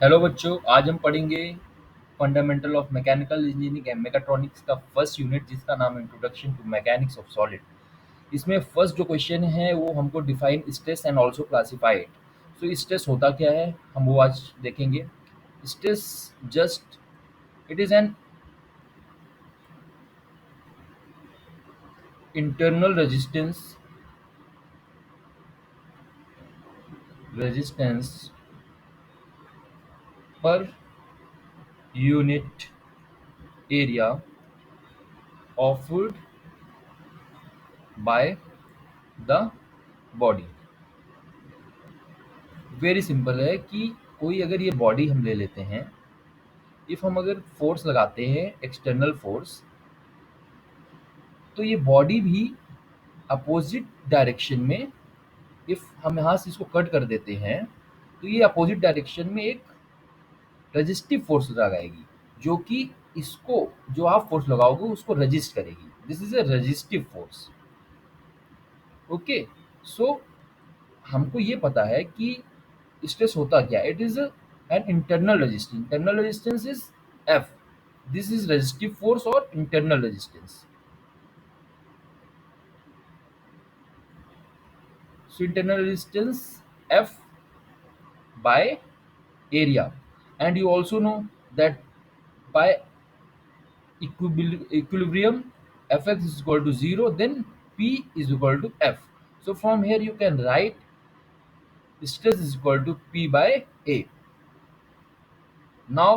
Hello बच्चों, आज हम पढ़ेंगे fundamental of mechanical engineering and mechatronics का फर्स्ट यूनिट जिसका नाम है introduction to mechanics of solid. इसमें फर्स्ट जो क्वेश्चन है वो हमको define stress and also classify it. So stress होता क्या है हम वो आज देखेंगे। Stress just it is an internal resistance per unit area offered by the body. Very simple है कि कोई अगर ये बॉडी हम ले लेते हैं, इफ हम अगर फोर्स लगाते हैं एक्सटर्नल फोर्स, तो ये बॉडी भी अपोजिट डायरेक्शन में, इफ हम यहाँ से इसको कट कर देते हैं तो ये अपोजिट डायरेक्शन में एक रजिस्टिव फोर्स लगाएगी, जो कि इसको जो आप फोर्स लगाओगे उसको रजिस्ट करेगी। This is a resistive force. Okay, so हमको ये पता है कि स्ट्रेस होता क्या। It is an internal resistance is F. This is resistive force और internal resistance. So internal resistance F by area, and you also know that by equilibrium Fx is equal to 0, then P is equal to F. So from here you can write stress is equal to P by A. Now,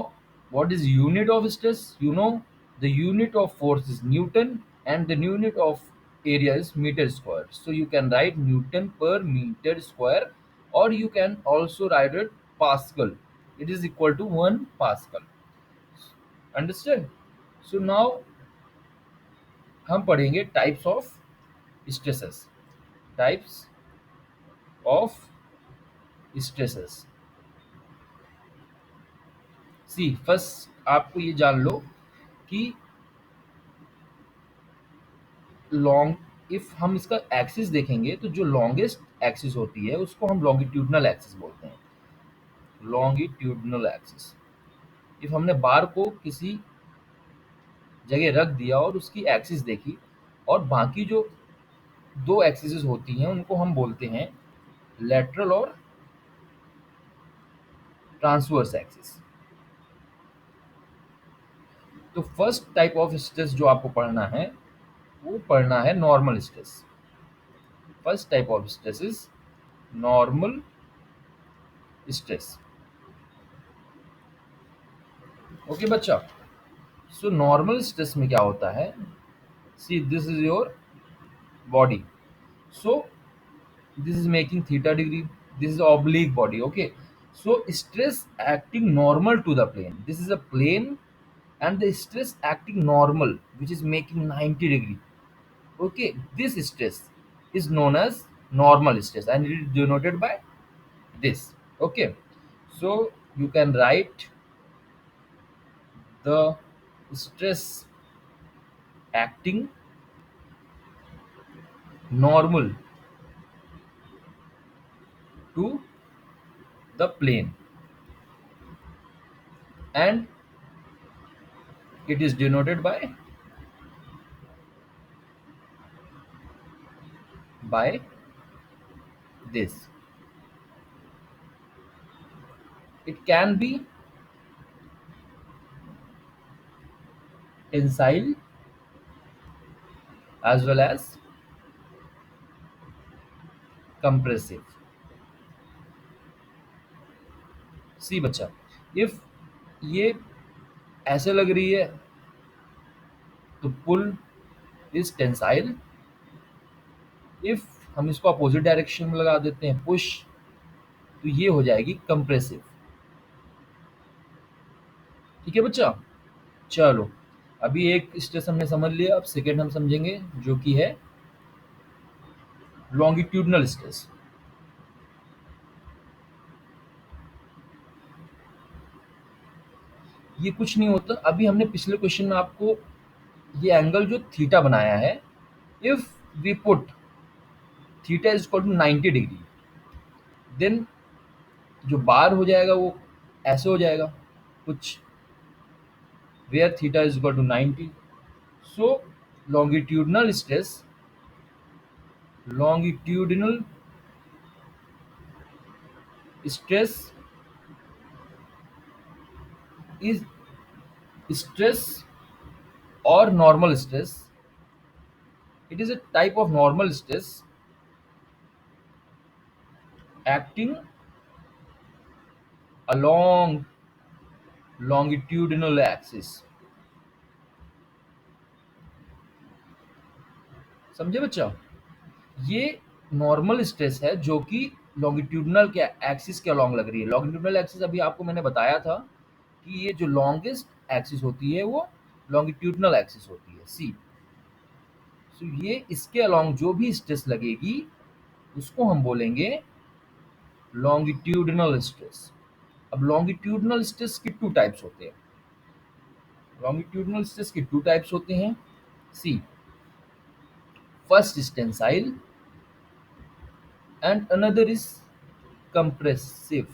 what is unit of stress? You know, the unit of force is Newton and the unit of area is meter square. So you can write Newton per meter square, or you can also write it Pascal. It is equal to 1 Pascal. Understand? So now हम पढ़ेंगे types of stresses. Types of stresses. See first आपको ये जान लो कि long, if हम इसका axis देखेंगे तो जो लॉन्गेस्ट एक्सिस होती है उसको हम लॉन्गिट्यूडनल एक्सिस बोलते हैं। Longitudinal axis. इफ हमने बार को किसी जगह रख दिया और उसकी एक्सिस देखी, और बाकी जो दो एक्सिस होती हैं उनको हम बोलते हैं लेटरल और ट्रांसवर्स एक्सिस। तो फर्स्ट टाइप ऑफ स्ट्रेस जो आपको पढ़ना है वो पढ़ना है normal stress. First type of stress is normal stress. Okay बच्चा, सो नॉर्मल स्ट्रेस में क्या होता है? See this is your body, so this is making theta degree, this is oblique body. Okay, so stress acting normal to the plane, this is a plane, and the stress acting normal which is making 90 degree. Okay, this stress is known as normal stress and it is denoted by this. Okay, so you can write the stress acting normal to the plane, and it is denoted by this. It can be tensile as well as compressive. सी बच्चा, if ये ऐसे लग रही है तो पुल is tensile. If हम इसको opposite direction में लगा देते हैं पुश, तो ये हो जाएगी कंप्रेसिव। ठीक है बच्चा, चलो अभी एक स्ट्रेस हमने समझ लिया, अब सेकेंड हम समझेंगे जो कि है लॉन्गिट्यूडनल स्ट्रेस। ये कुछ नहीं होता, अभी हमने पिछले क्वेश्चन में आपको ये एंगल जो थीटा बनाया है, if we put theta is equal to 90 degree, then जो बार हो जाएगा वो ऐसे हो जाएगा कुछ, where theta is equal to 90. So longitudinal stress, longitudinal stress is stress or normal stress. It is a type of normal stress acting along longitudinal axis. समझे बच्चा? ये नॉर्मल स्ट्रेस है जो कि लॉन्गिट्यूडनल के एक्सिस के अलोंग लग रही है. लॉन्गिट्यूडनल एक्सिस अभी आपको मैंने बताया था कि ये जो लॉन्गेस्ट एक्सिस होती है वो लॉन्गिट्यूडनल एक्सिस होती है, सी. सो ये इसके अलोंग जो भी स्ट्रेस लगेगी उसको हम बोलेंगे लॉन्गिट्यूडनल स्ट्रेस. अब लॉन्गिट्यूडनल स्ट्रेस के टू टाइप्स होते हैं. लॉन्गिट्यूडनल स्ट्रेस के टू टाइप्स होते हैं, see. First is tensile and another is compressive.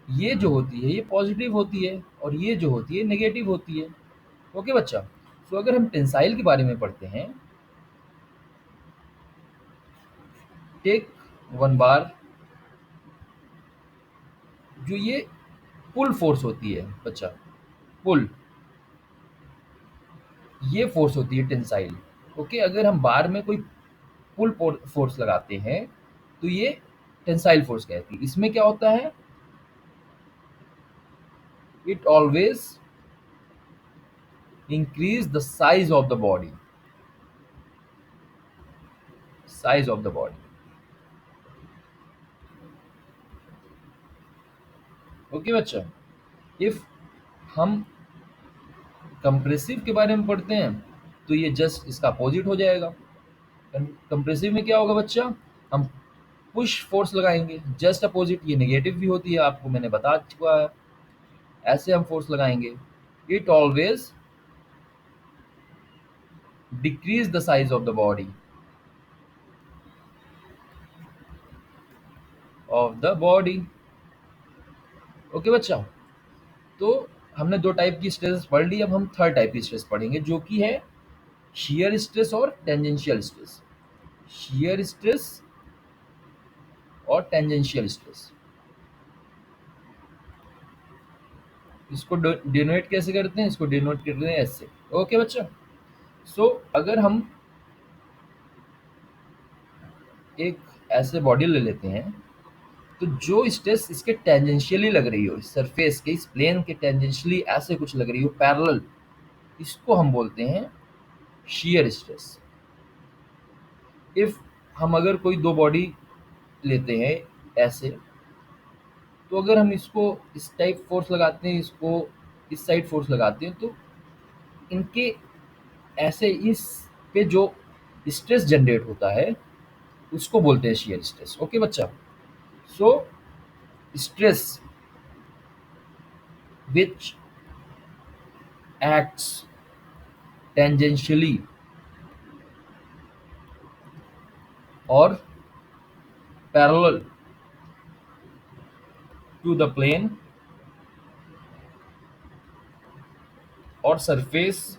ये जो होती है ये पॉजिटिव होती है और ये जो होती है नेगेटिव होती है. ओके बच्चा? सो अगर हम टेंसाइल के बारे में पढ़ते हैं, टेक वन बार. जो ये पुल फोर्स होती है बच्चा, पुल, ये फोर्स होती है टेंसाइल. ओके, अगर हम बार में कोई पुल फोर्स लगाते हैं तो ये टेंसाइल फोर्स कहती है. इसमें क्या होता है, it always increase the size of the body, size of the body. Okay बच्चा? इफ हम कंप्रेसिव के बारे में पढ़ते हैं तो ये जस्ट इसका अपोजिट हो जाएगा. कंप्रेसिव में क्या होगा बच्चा, हम पुश फोर्स लगाएंगे, जस्ट अपोजिट. ये नेगेटिव भी होती है, आपको मैंने बता चुका है. ऐसे हम फोर्स लगाएंगे, it always decrease the size of the body, of the body. Okay बच्चा? तो हमने दो टाइप की स्ट्रेस पढ़ ली. अब हम थर्ड टाइप की स्ट्रेस पढ़ेंगे जो कि है शियर स्ट्रेस और टेंजेंशियल स्ट्रेस. शियर स्ट्रेस और टेंजेंशियल स्ट्रेस, इसको डिनोट कैसे करते हैं, इसको डिनोट करते हैं ऐसे. ओके बच्चा? सो अगर हम एक ऐसे बॉडी ले लेते हैं तो जो स्ट्रेस इसके टेंजेंशियली लग रही हो, इस सरफेस के, इस प्लेन के टेंजेंशियली ऐसे कुछ लग रही हो पैरेलल, इसको हम बोलते हैं शियर स्ट्रेस. इफ हम अगर कोई दो बॉडी लेते हैं ऐसे, तो अगर हम इसको इस टाइप फोर्स लगाते हैं, इसको इस साइड फोर्स लगाते हैं, तो इनके ऐसे इस पे जो स्ट्रेस जनरेट होता है उसको बोलते हैं शियर स्ट्रेस. ओके बच्चा? So stress which acts tangentially or parallel to the plane or surface.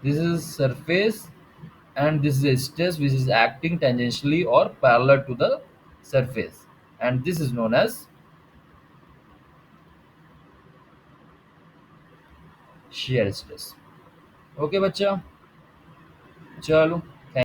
This is surface and this is a stress which is acting tangentially or parallel to the surface, and this is known as shear stress. Okay बच्चा? चलो